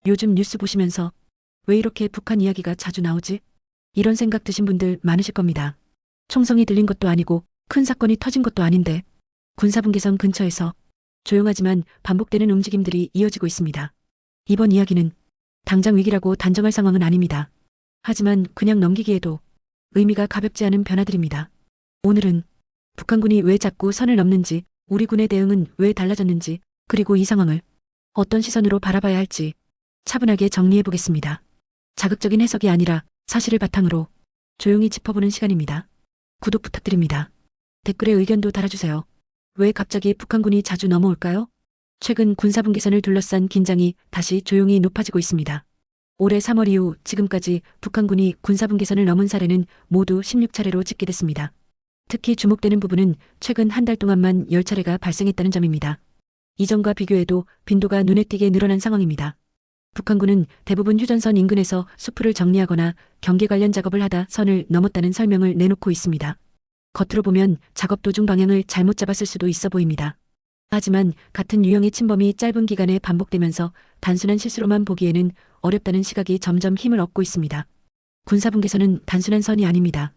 요즘 뉴스 보시면서 왜 이렇게 북한 이야기가 자주 나오지? 이런 생각 드신 분들 많으실 겁니다. 총성이 들린 것도 아니고 큰 사건이 터진 것도 아닌데 군사분계선 근처에서 조용하지만 반복되는 움직임들이 이어지고 있습니다. 이번 이야기는 당장 위기라고 단정할 상황은 아닙니다. 하지만 그냥 넘기기에도 의미가 가볍지 않은 변화들입니다. 오늘은 북한군이 왜 자꾸 선을 넘는지, 우리 군의 대응은 왜 달라졌는지, 그리고 이 상황을 어떤 시선으로 바라봐야 할지 차분하게 정리해 보겠습니다. 자극적인 해석이 아니라 사실을 바탕으로 조용히 짚어보는 시간입니다. 구독 부탁드립니다. 댓글에 의견도 달아주세요. 왜 갑자기 북한군이 자주 넘어올까요? 최근 군사분계선을 둘러싼 긴장이 다시 조용히 높아지고 있습니다. 올해 3월 이후 지금까지 북한군이 군사분계선을 넘은 사례는 모두 16차례로 집계됐습니다. 특히 주목되는 부분은 최근 한 달 동안만 10차례가 발생했다는 점입니다. 이전과 비교해도 빈도가 눈에 띄게 늘어난 상황입니다. 북한군은 대부분 휴전선 인근에서 수풀을 정리하거나 경계 관련 작업을 하다 선을 넘었다는 설명을 내놓고 있습니다. 겉으로 보면 작업 도중 방향을 잘못 잡았을 수도 있어 보입니다. 하지만 같은 유형의 침범이 짧은 기간에 반복되면서 단순한 실수로만 보기에는 어렵다는 시각이 점점 힘을 얻고 있습니다. 군사분계선은 단순한 선이 아닙니다.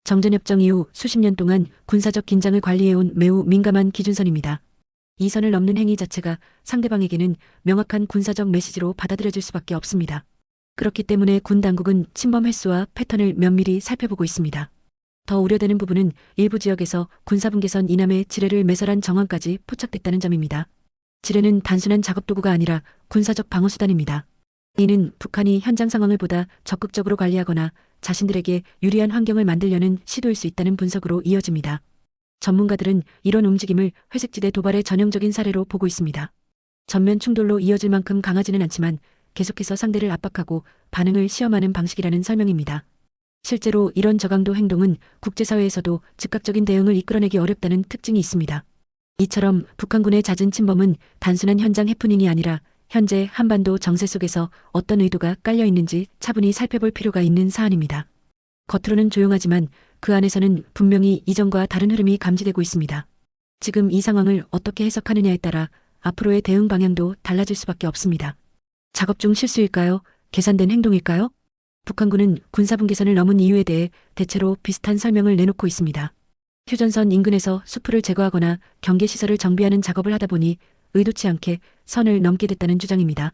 정전협정 이후 수십 년 동안 군사적 긴장을 관리해온 매우 민감한 기준선입니다. 이 선을 넘는 행위 자체가 상대방에게는 명확한 군사적 메시지로 받아들여질 수밖에 없습니다. 그렇기 때문에 군 당국은 침범 횟수와 패턴을 면밀히 살펴보고 있습니다. 더 우려되는 부분은 일부 지역에서 군사분계선 이남의 지뢰를 매설한 정황까지 포착됐다는 점입니다. 지뢰는 단순한 작업도구가 아니라 군사적 방어수단입니다. 이는 북한이 현장 상황을 보다 적극적으로 관리하거나 자신들에게 유리한 환경을 만들려는 시도일 수 있다는 분석으로 이어집니다. 전문가들은 이런 움직임을 회색지대 도발의 전형적인 사례로 보고 있습니다. 전면 충돌로 이어질 만큼 강하지는 않지만 계속해서 상대를 압박하고 반응을 시험하는 방식이라는 설명입니다. 실제로 이런 저강도 행동은 국제사회에서도 즉각적인 대응을 이끌어내기 어렵다는 특징이 있습니다. 이처럼 북한군의 잦은 침범은 단순한 현장 해프닝이 아니라 현재 한반도 정세 속에서 어떤 의도가 깔려 있는지 차분히 살펴볼 필요가 있는 사안입니다. 겉으로는 조용하지만 그 안에서는 분명히 이전과 다른 흐름이 감지되고 있습니다. 지금 이 상황을 어떻게 해석하느냐에 따라 앞으로의 대응 방향도 달라질 수밖에 없습니다. 작업 중 실수일까요? 계산된 행동일까요? 북한군은 군사분계선을 넘은 이유에 대해 대체로 비슷한 설명을 내놓고 있습니다. 휴전선 인근에서 수풀을 제거하거나 경계시설을 정비하는 작업을 하다 보니 의도치 않게 선을 넘게 됐다는 주장입니다.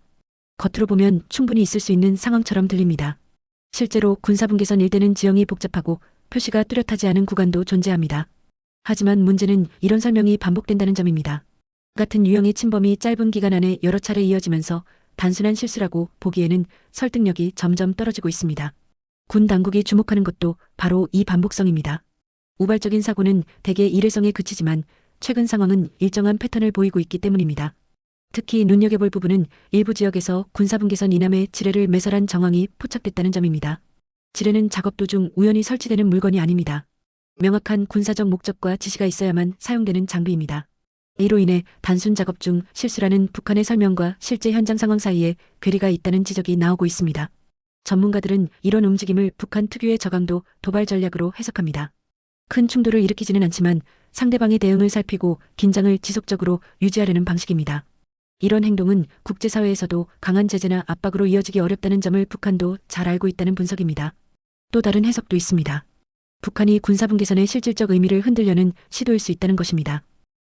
겉으로 보면 충분히 있을 수 있는 상황처럼 들립니다. 실제로 군사분계선 일대는 지형이 복잡하고 표시가 뚜렷하지 않은 구간도 존재합니다. 하지만 문제는 이런 설명이 반복된다는 점입니다. 같은 유형의 침범이 짧은 기간 안에 여러 차례 이어지면서 단순한 실수라고 보기에는 설득력이 점점 떨어지고 있습니다. 군 당국이 주목하는 것도 바로 이 반복성입니다. 우발적인 사고는 대개 일회성에 그치지만 최근 상황은 일정한 패턴을 보이고 있기 때문입니다. 특히 눈여겨볼 부분은 일부 지역에서 군사분계선 이남에 지뢰를 매설한 정황이 포착됐다는 점입니다. 지뢰는 작업 도중 우연히 설치되는 물건이 아닙니다. 명확한 군사적 목적과 지시가 있어야만 사용되는 장비입니다. 이로 인해 단순 작업 중 실수라는 북한의 설명과 실제 현장 상황 사이에 괴리가 있다는 지적이 나오고 있습니다. 전문가들은 이런 움직임을 북한 특유의 저강도 도발 전략으로 해석합니다. 큰 충돌을 일으키지는 않지만 상대방의 대응을 살피고 긴장을 지속적으로 유지하려는 방식입니다. 이런 행동은 국제사회에서도 강한 제재나 압박으로 이어지기 어렵다는 점을 북한도 잘 알고 있다는 분석입니다. 또 다른 해석도 있습니다. 북한이 군사분계선의 실질적 의미를 흔들려는 시도일 수 있다는 것입니다.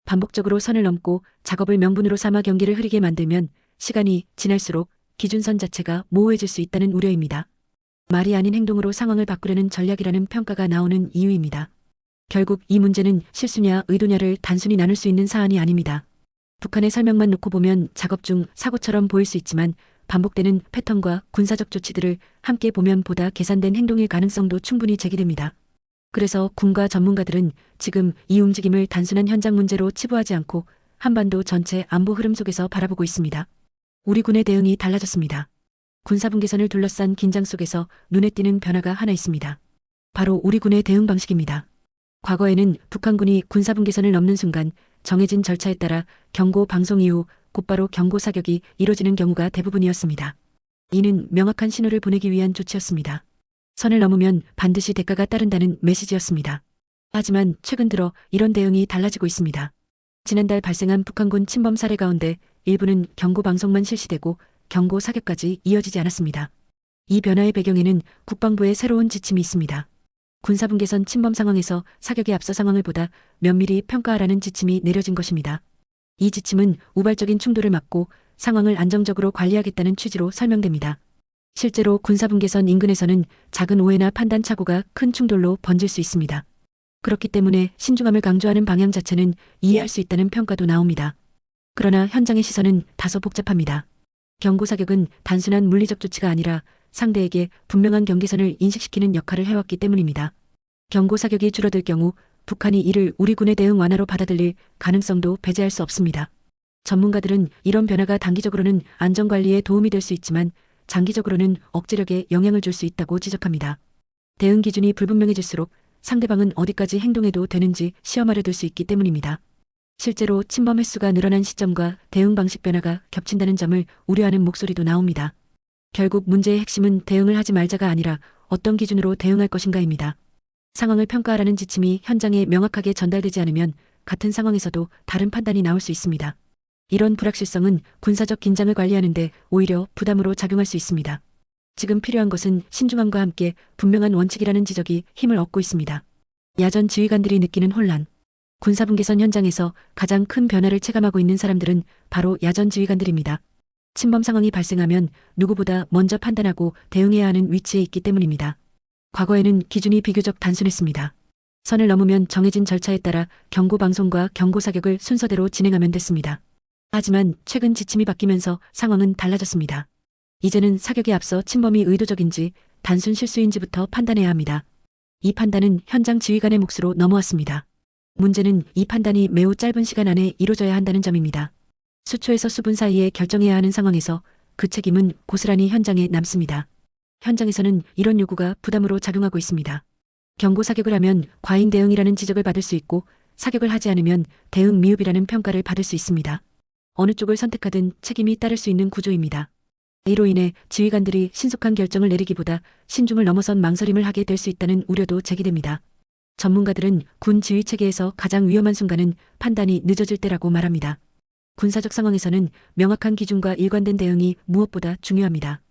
반복적으로 선을 넘고 작업을 명분으로 삼아 경기를 흐리게 만들면 시간이 지날수록 기준선 자체가 모호해질 수 있다는 우려입니다. 말이 아닌 행동으로 상황을 바꾸려는 전략이라는 평가가 나오는 이유입니다. 결국 이 문제는 실수냐 의도냐를 단순히 나눌 수 있는 사안이 아닙니다. 북한의 설명만 놓고 보면 작업 중 사고처럼 보일 수 있지만 반복되는 패턴과 군사적 조치들을 함께 보면 보다 계산된 행동일 가능성도 충분히 제기됩니다. 그래서 군과 전문가들은 지금 이 움직임을 단순한 현장 문제로 치부하지 않고 한반도 전체 안보 흐름 속에서 바라보고 있습니다. 우리 군의 대응이 달라졌습니다. 군사분계선을 둘러싼 긴장 속에서 눈에 띄는 변화가 하나 있습니다. 바로 우리 군의 대응 방식입니다. 과거에는 북한군이 군사분계선을 넘는 순간 정해진 절차에 따라 경고 방송 이후 곧바로 경고 사격이 이뤄지는 경우가 대부분이었습니다. 이는 명확한 신호를 보내기 위한 조치였습니다. 선을 넘으면 반드시 대가가 따른다는 메시지였습니다. 하지만 최근 들어 이런 대응이 달라지고 있습니다. 지난달 발생한 북한군 침범 사례 가운데 일부는 경고 방송만 실시되고 경고 사격까지 이어지지 않았습니다. 이 변화의 배경에는 국방부의 새로운 지침이 있습니다. 군사분계선 침범 상황에서 사격에 앞서 상황을 보다 면밀히 평가하라는 지침이 내려진 것입니다. 이 지침은 우발적인 충돌을 막고 상황을 안정적으로 관리하겠다는 취지로 설명됩니다. 실제로 군사분계선 인근에서는 작은 오해나 판단 착오가 큰 충돌로 번질 수 있습니다. 그렇기 때문에 신중함을 강조하는 방향 자체는 이해할 수 있다는 평가도 나옵니다. 그러나 현장의 시선은 다소 복잡합니다. 경고 사격은 단순한 물리적 조치가 아니라 상대에게 분명한 경계선을 인식시키는 역할을 해왔기 때문입니다. 경고 사격이 줄어들 경우 북한이 이를 우리 군의 대응 완화로 받아들일 가능성도 배제할 수 없습니다. 전문가들은 이런 변화가 단기적으로는 안전관리에 도움이 될 수 있지만 장기적으로는 억제력에 영향을 줄 수 있다고 지적합니다. 대응 기준이 불분명해질수록 상대방은 어디까지 행동해도 되는지 시험하려 들 수 있기 때문입니다. 실제로 침범 횟수가 늘어난 시점과 대응 방식 변화가 겹친다는 점을 우려하는 목소리도 나옵니다. 결국 문제의 핵심은 대응을 하지 말자가 아니라 어떤 기준으로 대응할 것인가입니다. 상황을 평가하라는 지침이 현장에 명확하게 전달되지 않으면 같은 상황에서도 다른 판단이 나올 수 있습니다. 이런 불확실성은 군사적 긴장을 관리하는 데 오히려 부담으로 작용할 수 있습니다. 지금 필요한 것은 신중함과 함께 분명한 원칙이라는 지적이 힘을 얻고 있습니다. 야전 지휘관들이 느끼는 혼란. 군사분계선 현장에서 가장 큰 변화를 체감하고 있는 사람들은 바로 야전 지휘관들입니다. 침범 상황이 발생하면 누구보다 먼저 판단하고 대응해야 하는 위치에 있기 때문입니다. 과거에는 기준이 비교적 단순했습니다. 선을 넘으면 정해진 절차에 따라 경고 방송과 경고 사격을 순서대로 진행하면 됐습니다. 하지만 최근 지침이 바뀌면서 상황은 달라졌습니다. 이제는 사격에 앞서 침범이 의도적인지 단순 실수인지부터 판단해야 합니다. 이 판단은 현장 지휘관의 몫으로 넘어왔습니다. 문제는 이 판단이 매우 짧은 시간 안에 이루어져야 한다는 점입니다. 수초에서 수분 사이에 결정해야 하는 상황에서 그 책임은 고스란히 현장에 남습니다. 현장에서는 이런 요구가 부담으로 작용하고 있습니다. 경고 사격을 하면 과잉 대응이라는 지적을 받을 수 있고 사격을 하지 않으면 대응 미흡이라는 평가를 받을 수 있습니다. 어느 쪽을 선택하든 책임이 따를 수 있는 구조입니다. 이로 인해 지휘관들이 신속한 결정을 내리기보다 신중을 넘어선 망설임을 하게 될 수 있다는 우려도 제기됩니다. 전문가들은 군 지휘 체계에서 가장 위험한 순간은 판단이 늦어질 때라고 말합니다. 군사적 상황에서는 명확한 기준과 일관된 대응이 무엇보다 중요합니다.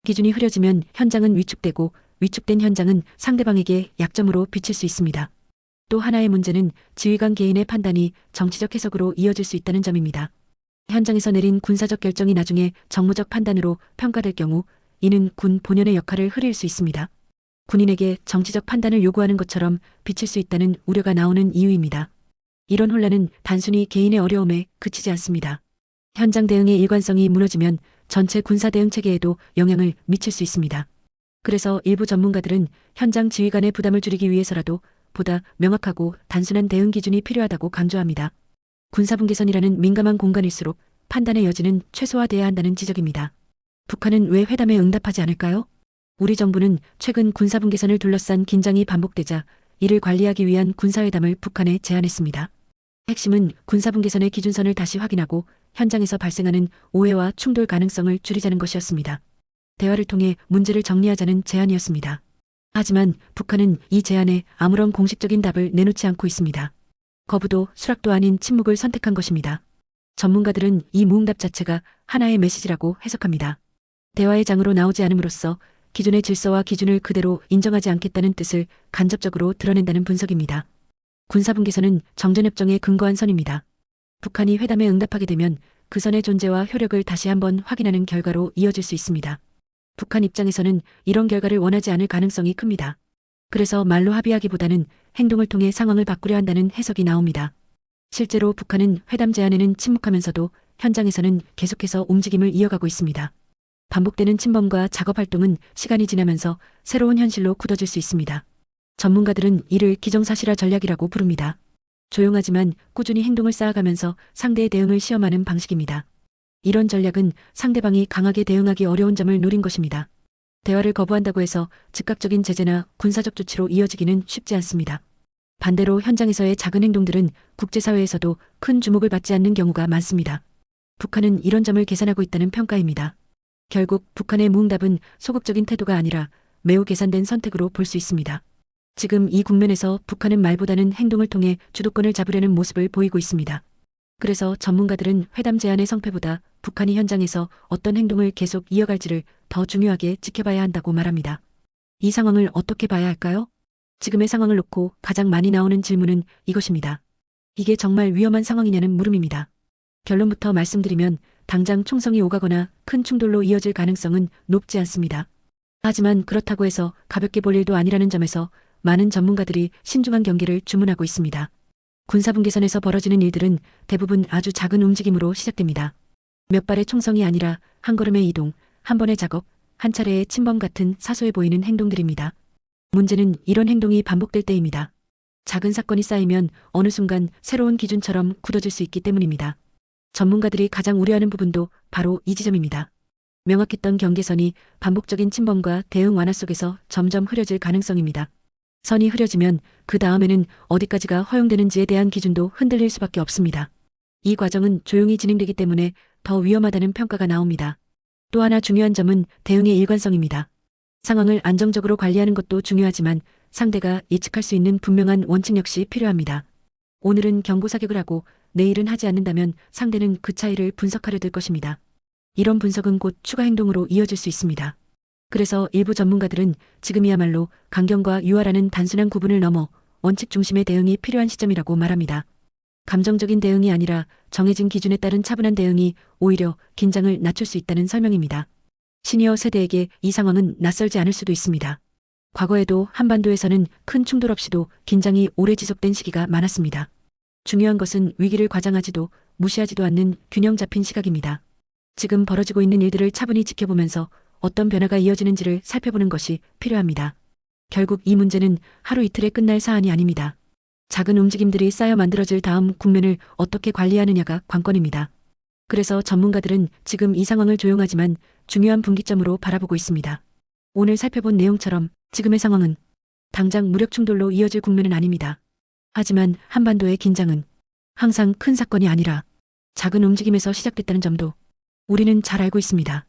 기준이 흐려지면 현장은 위축되고 위축된 현장은 상대방에게 약점으로 비칠 수 있습니다. 또 하나의 문제는 지휘관 개인의 판단이 정치적 해석으로 이어질 수 있다는 점입니다. 현장에서 내린 군사적 결정이 나중에 정무적 판단으로 평가될 경우 이는 군 본연의 역할을 흐릴 수 있습니다. 군인에게 정치적 판단을 요구하는 것처럼 비칠 수 있다는 우려가 나오는 이유입니다. 이런 혼란은 단순히 개인의 어려움에 그치지 않습니다. 현장 대응의 일관성이 무너지면 전체 군사 대응 체계에도 영향을 미칠 수 있습니다. 그래서 일부 전문가들은 현장 지휘관의 부담을 줄이기 위해서라도 보다 명확하고 단순한 대응 기준이 필요하다고 강조합니다. 군사분계선이라는 민감한 공간일수록 판단의 여지는 최소화돼야 한다는 지적입니다. 북한은 왜 회담에 응답하지 않을까요? 우리 정부는 최근 군사분계선을 둘러싼 긴장이 반복되자 이를 관리하기 위한 군사회담을 북한에 제안했습니다. 핵심은 군사분계선의 기준선을 다시 확인하고 현장에서 발생하는 오해와 충돌 가능성을 줄이자는 것이었습니다. 대화를 통해 문제를 정리하자는 제안이었습니다. 하지만 북한은 이 제안에 아무런 공식적인 답을 내놓지 않고 있습니다. 거부도 수락도 아닌 침묵을 선택한 것입니다. 전문가들은 이 무응답 자체가 하나의 메시지라고 해석합니다. 대화의 장으로 나오지 않음으로써 기존의 질서와 기준을 그대로 인정하지 않겠다는 뜻을 간접적으로 드러낸다는 분석입니다. 군사분계선은 정전협정에 근거한 선입니다. 북한이 회담에 응답하게 되면 그 선의 존재와 효력을 다시 한번 확인하는 결과로 이어질 수 있습니다. 북한 입장에서는 이런 결과를 원하지 않을 가능성이 큽니다. 그래서 말로 합의하기보다는 행동을 통해 상황을 바꾸려 한다는 해석이 나옵니다. 실제로 북한은 회담 제안에는 침묵하면서도 현장에서는 계속해서 움직임을 이어가고 있습니다. 반복되는 침범과 작업 활동은 시간이 지나면서 새로운 현실로 굳어질 수 있습니다. 전문가들은 이를 기정사실화 전략이라고 부릅니다. 조용하지만 꾸준히 행동을 쌓아가면서 상대의 대응을 시험하는 방식입니다. 이런 전략은 상대방이 강하게 대응하기 어려운 점을 노린 것입니다. 대화를 거부한다고 해서 즉각적인 제재나 군사적 조치로 이어지기는 쉽지 않습니다. 반대로 현장에서의 작은 행동들은 국제사회에서도 큰 주목을 받지 않는 경우가 많습니다. 북한은 이런 점을 계산하고 있다는 평가입니다. 결국 북한의 무응답은 소극적인 태도가 아니라 매우 계산된 선택으로 볼 수 있습니다. 지금 이 국면에서 북한은 말보다는 행동을 통해 주도권을 잡으려는 모습을 보이고 있습니다. 그래서 전문가들은 회담 제안의 성패보다 북한이 현장에서 어떤 행동을 계속 이어갈지를 더 중요하게 지켜봐야 한다고 말합니다. 이 상황을 어떻게 봐야 할까요? 지금의 상황을 놓고 가장 많이 나오는 질문은 이것입니다. 이게 정말 위험한 상황이냐는 물음입니다. 결론부터 말씀드리면 당장 총성이 오가거나 큰 충돌로 이어질 가능성은 높지 않습니다. 하지만 그렇다고 해서 가볍게 볼 일도 아니라는 점에서 많은 전문가들이 신중한 경계를 주문하고 있습니다. 군사분계선에서 벌어지는 일들은 대부분 아주 작은 움직임으로 시작됩니다. 몇 발의 총성이 아니라 한 걸음의 이동, 한 번의 작업, 한 차례의 침범 같은 사소해 보이는 행동들입니다. 문제는 이런 행동이 반복될 때입니다. 작은 사건이 쌓이면 어느 순간 새로운 기준처럼 굳어질 수 있기 때문입니다. 전문가들이 가장 우려하는 부분도 바로 이 지점입니다. 명확했던 경계선이 반복적인 침범과 대응 완화 속에서 점점 흐려질 가능성입니다. 선이 흐려지면 그 다음에는 어디까지가 허용되는지에 대한 기준도 흔들릴 수밖에 없습니다. 이 과정은 조용히 진행되기 때문에 더 위험하다는 평가가 나옵니다. 또 하나 중요한 점은 대응의 일관성입니다. 상황을 안정적으로 관리하는 것도 중요하지만 상대가 예측할 수 있는 분명한 원칙 역시 필요합니다. 오늘은 경고 사격을 하고 내일은 하지 않는다면 상대는 그 차이를 분석하려 들 것입니다. 이런 분석은 곧 추가 행동으로 이어질 수 있습니다. 그래서 일부 전문가들은 지금이야말로 강경과 유화라는 단순한 구분을 넘어 원칙 중심의 대응이 필요한 시점이라고 말합니다. 감정적인 대응이 아니라 정해진 기준에 따른 차분한 대응이 오히려 긴장을 낮출 수 있다는 설명입니다. 시니어 세대에게 이 상황은 낯설지 않을 수도 있습니다. 과거에도 한반도에서는 큰 충돌 없이도 긴장이 오래 지속된 시기가 많았습니다. 중요한 것은 위기를 과장하지도 무시하지도 않는 균형 잡힌 시각입니다. 지금 벌어지고 있는 일들을 차분히 지켜보면서 어떤 변화가 이어지는지를 살펴보는 것이 필요합니다. 결국 이 문제는 하루 이틀에 끝날 사안이 아닙니다. 작은 움직임들이 쌓여 만들어질 다음 국면을 어떻게 관리하느냐가 관건입니다. 그래서 전문가들은 지금 이 상황을 조용하지만 중요한 분기점으로 바라보고 있습니다. 오늘 살펴본 내용처럼 지금의 상황은 당장 무력 충돌로 이어질 국면은 아닙니다. 하지만 한반도의 긴장은 항상 큰 사건이 아니라 작은 움직임에서 시작됐다는 점도 우리는 잘 알고 있습니다.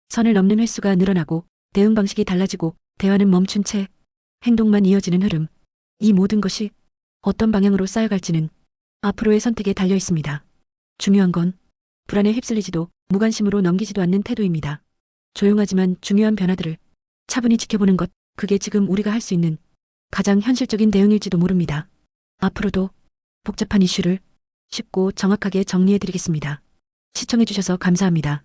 선을 넘는 횟수가 늘어나고 대응 방식이 달라지고 대화는 멈춘 채 행동만 이어지는 흐름. 이 모든 것이 어떤 방향으로 쌓여갈지는 앞으로의 선택에 달려 있습니다. 중요한 건 불안에 휩쓸리지도 무관심으로 넘기지도 않는 태도입니다. 조용하지만 중요한 변화들을 차분히 지켜보는 것, 그게 지금 우리가 할 수 있는 가장 현실적인 대응일지도 모릅니다. 앞으로도 복잡한 이슈를 쉽고 정확하게 정리해드리겠습니다. 시청해주셔서 감사합니다.